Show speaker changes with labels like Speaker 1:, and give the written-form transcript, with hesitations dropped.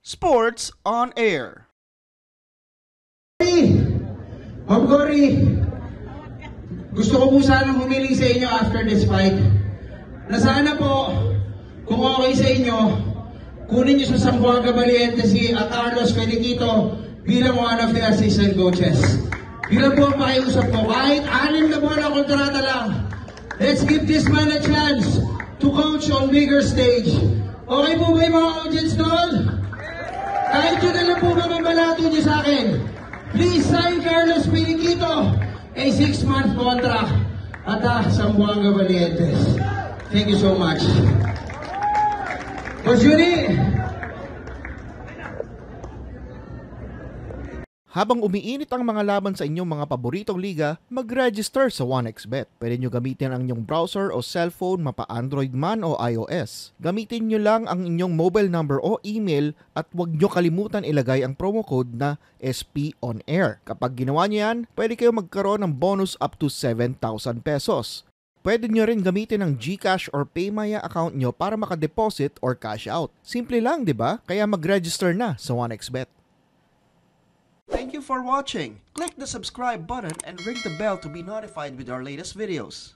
Speaker 1: Sports on Air.
Speaker 2: Ma'am Cory, gusto ko po sanang humiling sa inyo after this fight na sana po, kung okay sa inyo, kunin niyo sa Zamboanga Valiente si Carlos Feliquito bilang one of the assistant coaches. Bilang po ang pakiusap ko, kahit 6 na buwan ang kontrata lang, let's give this man a chance to coach on bigger stage. Okay po ba yung mga audience doon? Kahit yun na lang po ba mabalato niyo sa akin? Please sign Carlos Feliquito a 6-month contract at Zamboanga Valientes. Thank you so much. Coach Yuri!
Speaker 1: Habang umiinit ang mga laban sa inyong mga paboritong liga, mag-register sa 1xBet. Pwede nyo gamitin ang inyong browser o cellphone, mapa Android man o iOS. Gamitin nyo lang ang inyong mobile number o email at huwag nyo kalimutan ilagay ang promo code na SPONAIR. Kapag ginawa nyo yan, pwede kayo magkaroon ng bonus up to 7,000 pesos. Pwede nyo rin gamitin ang GCash or PayMaya account nyo para makadeposit or cash out. Simple lang, di ba? Kaya mag-register na sa 1xBet. Thank you for watching. Click the subscribe button and ring the bell to be notified with our latest videos.